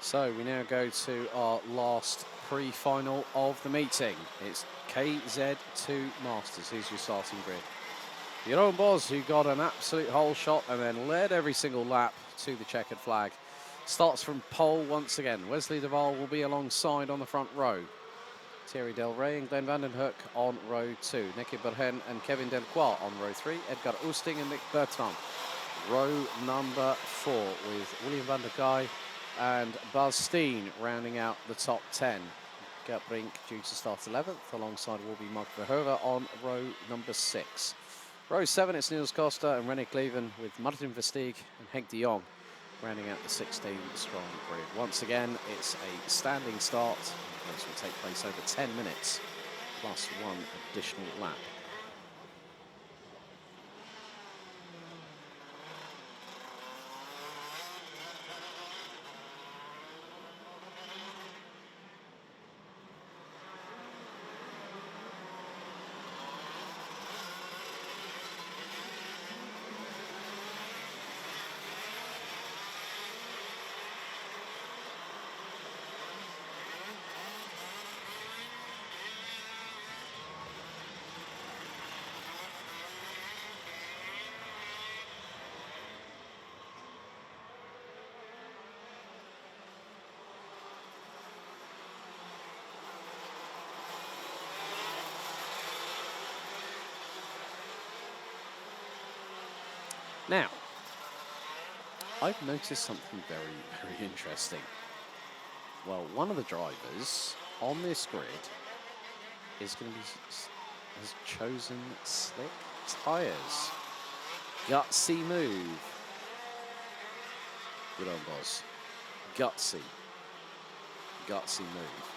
So we now go to our last pre-final of the meeting. It's KZ2 Masters. Here's your starting grid. Jeroen Bos, who got an absolute hole shot and then led every single lap to the checkered flag. Starts from pole once again. Wesley de Waal will be alongside on the front row. Thierry Del Rey and Glenn van den Hoek on row 2. Nicky Berhen and Kevin Delcroix on row 3. Edgar Oosting and Nick Bertrand. Row number 4 with William van der Gaai and Buzz Steen rounding out the top 10. Gert Brink due to start 11th, alongside will be Mark Verhoeven on row number 6. Row 7, it's Niels Costa and René Kleven with Martin Versteeg and Henk de Jong rounding out the 16-strong grid. Once again, it's a standing start. The race will take place over 10 minutes, plus 1 additional lap. Now, I've noticed something very, very interesting. Well, one of the drivers on this grid is going to be, has chosen slick tyres. Gutsy move. Good on, Bos. Gutsy. Gutsy move.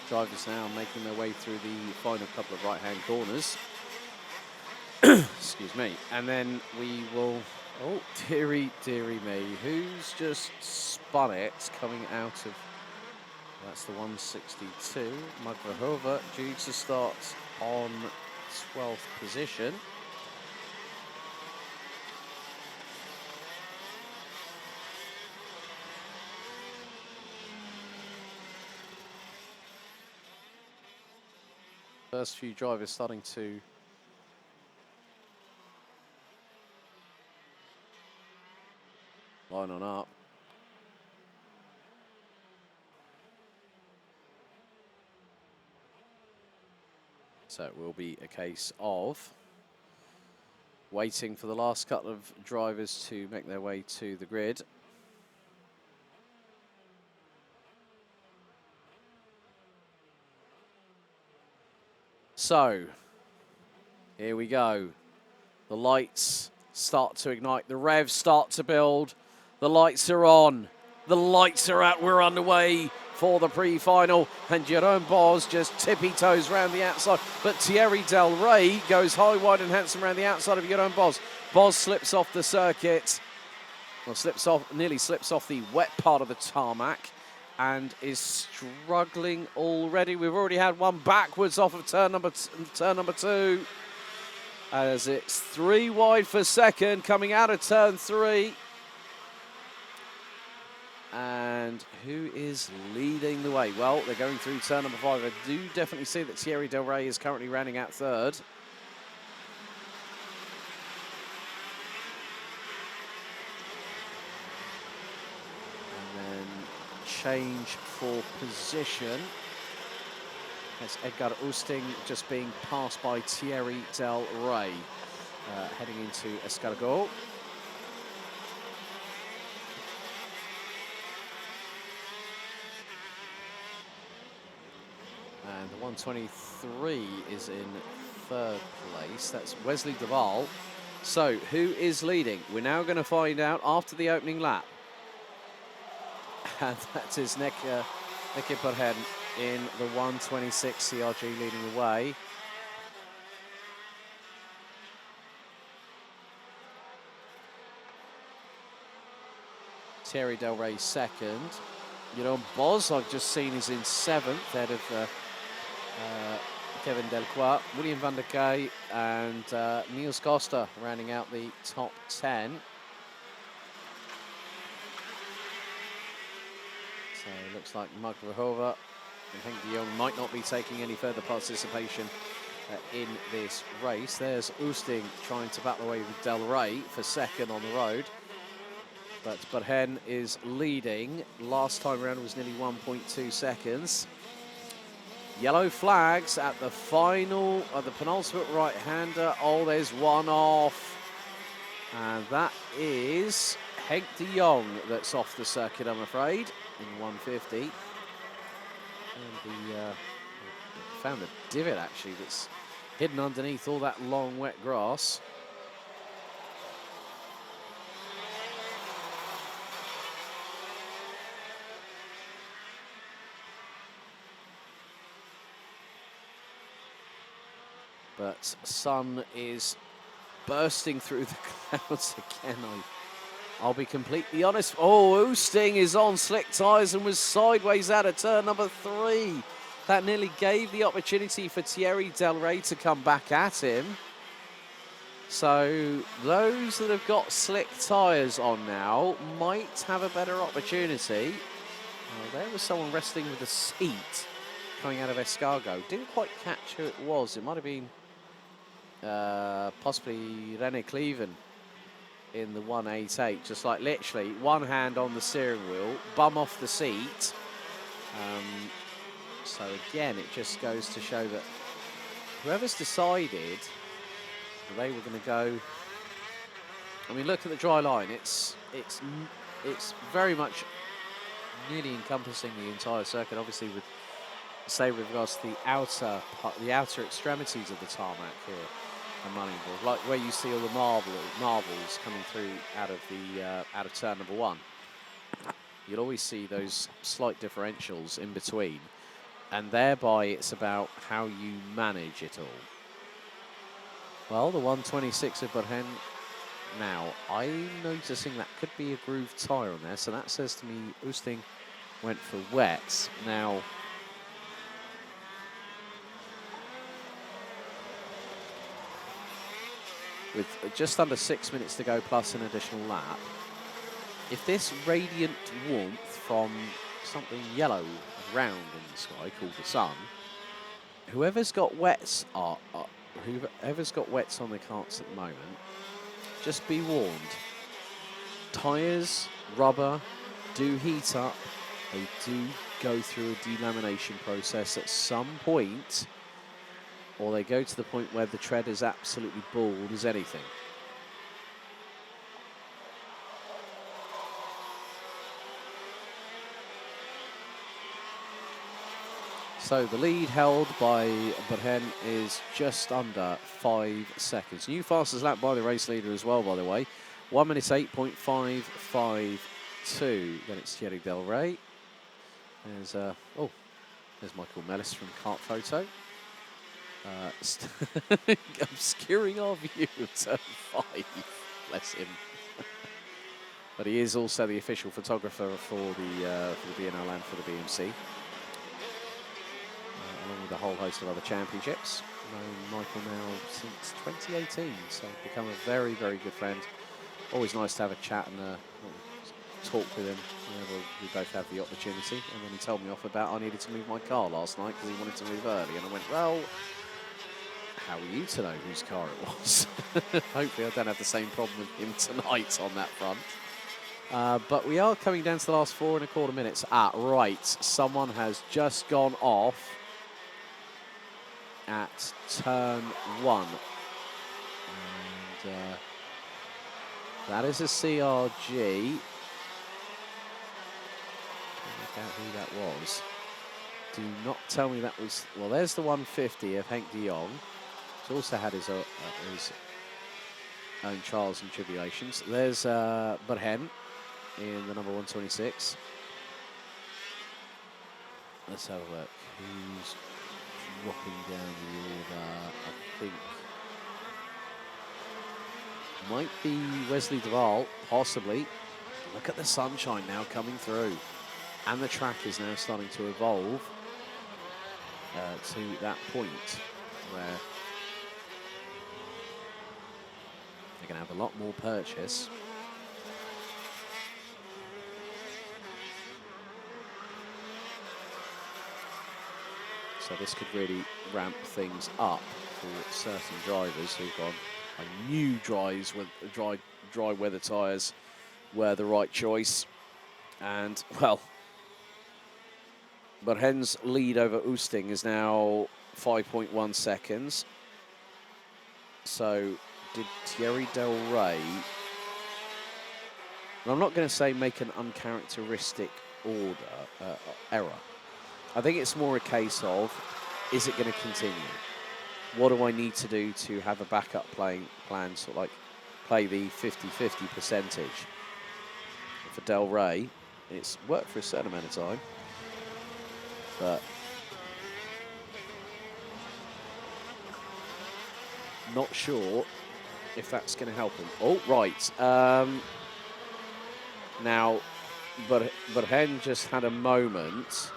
Drivers now making their way through the final couple of right-hand corners. Excuse me. And then we will... Oh, dearie, dearie me. Who's just spun it coming out of... That's the 162. Mark Verhoeven due to start on 12th position. First few drivers starting to line on up. So it will be a case of waiting for the last couple of drivers to make their way to the grid. So, here we go. The lights start to ignite. The revs start to build. The lights are on. The lights are out. We're underway for the pre-final. And Jeroen Bos just tippy-toes around the outside. But Thierry Del Rey goes high, wide and handsome around the outside of Jeroen Bos. Bos slips off the circuit. Well, nearly slips off the wet part of the tarmac. And is struggling already. We've already had one backwards off of turn number 2. As it's 3 wide for second, coming out of turn 3. And who is leading the way? Well, they're going through turn number 5. I do definitely see that Thierry Del Rey is currently rounding out third. change for position. That's Edgar Oosting just being passed by Thierry Del Rey, heading into Escargot. And the 123 is in third place. That's Wesley Duval. So, who is leading? We're now going to find out after the opening lap. And that is Nicky Perhen in the 126 CRG leading the way. Thierry Del Rey second. Jeroen Boz, I've just seen, is in seventh, ahead of Kevin Delcroix, William van der Kay, and Niels Costa rounding out the top 10. So it looks like Mark Verhoeven and Henk de Jong might not be taking any further participation in this race. There's Oosting trying to battle away with Del Rey for second on the road. But Perhen is leading. Last time around was nearly 1.2 seconds. Yellow flags at the final, the penultimate right-hander. Oh, there's one off. And that is Henk de Jong that's off the circuit, I'm afraid, in 150. And the found a divot, actually, that's hidden underneath all that long, wet grass. But sun is bursting through the clouds again. I'll be completely honest. Oh, Oosting is on slick tyres and was sideways out of turn number 3. That nearly gave the opportunity for Thierry Del Rey to come back at him. So those that have got slick tyres on now might have a better opportunity. There was someone wrestling with a seat coming out of Escargot. Didn't quite catch who it was. It might have been possibly René Cleven in the 188, just like literally one hand on the steering wheel, bum off the seat. So again, it just goes to show that whoever's decided they were going to go. I mean, look at the dry line. It's very much nearly encompassing the entire circuit. Obviously, with with regards to the outer extremities of the tarmac here at Mariembourg, like where you see all the marbles coming through out of turn number 1. You'll always see those slight differentials in between, and thereby it's about how you manage it all. Well, the 126 of Perhen. Now, I'm noticing that could be a grooved tyre on there, so that says to me Oosting went for wets. Now, with just under 6 minutes to go plus an additional lap, if this radiant warmth from something yellow and round in the sky called the sun, whoever's got wets on their carts at the moment, just be warned. Tyres, rubber do heat up. They do go through a delamination process at some point, or they go to the point where the tread is absolutely bald as anything. So the lead held by Perhen is just under 5 seconds. New fastest lap by the race leader as well, by the way. 1 minute 8.552. Then it's Thierry Del Rey. There's Michael Mellis from Kart Photo. Obscuring our view of turn 5. Bless him. But he is also the official photographer for the BNL and for the BMC. Along with a whole host of other championships. Known Michael now since 2018, so become a very, very good friend. Always nice to have a chat and talk with him whenever we both have the opportunity. And then he told me off about I needed to move my car last night because he wanted to move early. And I went, well, how are you to know whose car it was? Hopefully I don't have the same problem with him tonight on that front. But we are coming down to the last 4 1/4 minutes. Right, someone has just gone off. at turn 1. And that is a CRG. Work out who that was. Do not tell me that was... Well, there's the 150 of Henk de Jong. He's also had his own trials and tribulations. There's Berhen in the number 126. Let's have a look. Who's dropping down the order? I think might be Wesley Duval, possibly. Look at the sunshine now coming through. And the track is now starting to evolve to that point where they're going to have a lot more purchase. So this could really ramp things up for certain drivers who've gone, I knew dry weather tyres were the right choice. And, well, Berhen's lead over Oosting is now 5.1 seconds. So did Thierry Del Rey, and I'm not going to say make an uncharacteristic error. I think it's more a case of, is it going to continue? What do I need to do to have a backup plan, sort of like play the 50-50 percentage? For Del Rey, it's worked for a certain amount of time, but not sure if that's going to help him. Oh, right. Now, Berhen just had a moment.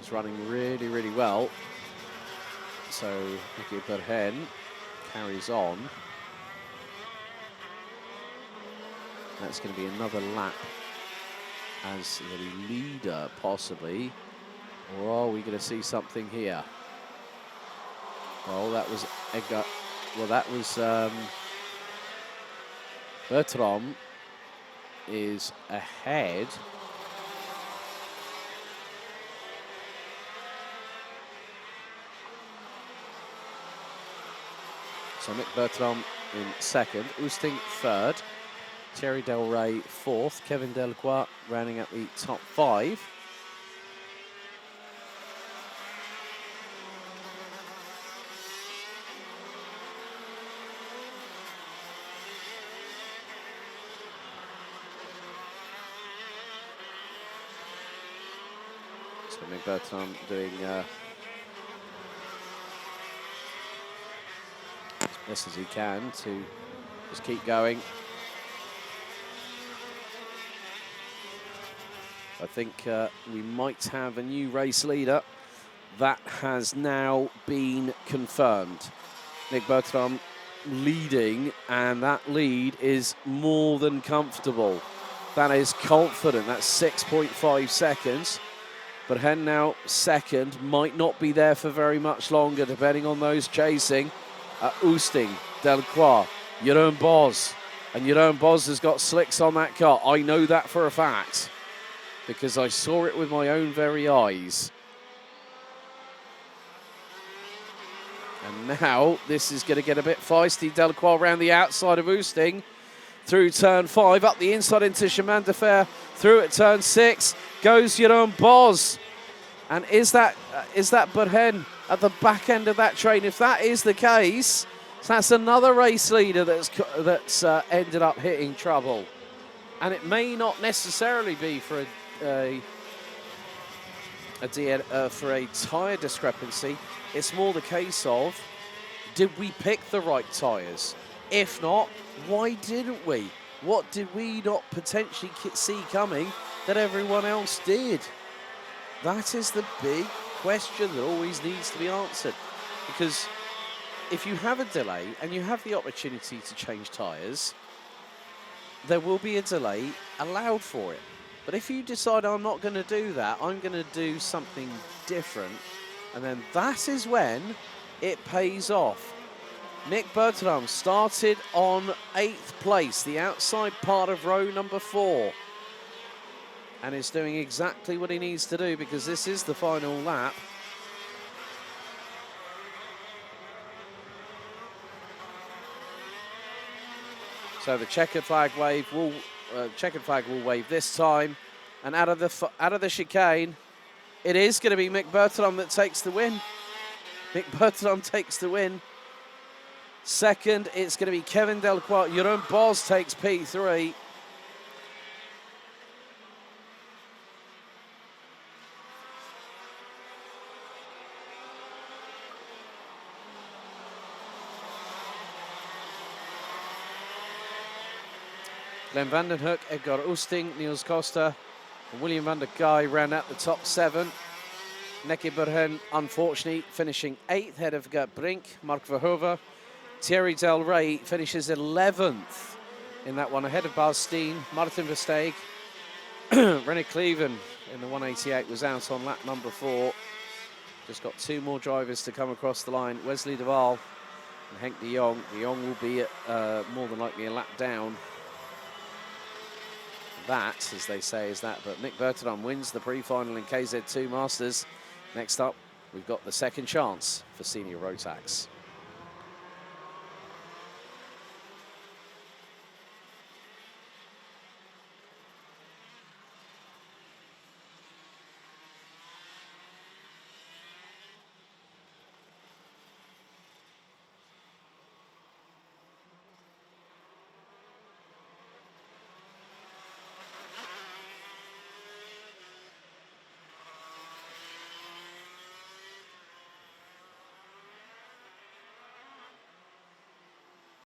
He's running really, really well. So, Nicky Berhen carries on. That's going to be another lap as the leader, possibly. Or are we going to see something here? Well, that was Edgar. Well, that was Bertram is ahead. So Nick Bertram in second, Oosting third, Thierry Del Rey fourth, Kevin Delacroix rounding out the top 5. So Nick Bertram doing as best as he can to just keep going. I think we might have a new race leader. That has now been confirmed. Nick Bertram leading, and that lead is more than comfortable. That is confident. That's 6.5 seconds. But Hen now second, might not be there for very much longer, depending on those chasing. Oosting, Delacroix, Jeroen Bos. And Jeroen Bos has got slicks on that car. I know that for a fact, because I saw it with my own very eyes. And now this is going to get a bit feisty. Delacroix around the outside of Oosting, through turn 5, up the inside into Chemin de Fer, through at turn 6, goes Jeroen Bos. And is that Berhen at the back end of that train? If that is the case, that's another race leader that's ended up hitting trouble. And it may not necessarily be for a tyre discrepancy. It's more the case of, did we pick the right tyres? If not, why didn't we? What did we not potentially see coming that everyone else did? That is the big question that always needs to be answered. Because if you have a delay and you have the opportunity to change tyres, there will be a delay allowed for it. But if you decide, I'm not going to do that, I'm going to do something different, and then that is when it pays off. Nick Bertram started on 8th place, the outside part of row number 4. and is doing exactly what he needs to do, because this is the final lap. So the checkered flag will wave this time, and out of the chicane, it is going to be Mick Bertram that takes the win. Mick Bertram takes the win. Second, it's going to be Kevin Delacroix. Jeroen Bos takes P3. Glenn Vandenhoek, Edgar Oosting, Niels Costa, and William van der Gaai round out the top 7. Nicky Bergen, unfortunately, finishing 8th, ahead of Gert Brink, Mark Verhoeven. Thierry Del Rey finishes 11th in that one, ahead of Bas Steen, Martin Versteeg. René Cleven in the 188 was out on lap number 4. Just got 2 more drivers to come across the line, Wesley de Waal and Henk de Jong. De Jong will be more than likely a lap down. That, as they say, is that. But Mick Bertram wins the pre-final in KZ2 Masters. Next up, we've got the second chance for Senior Rotax.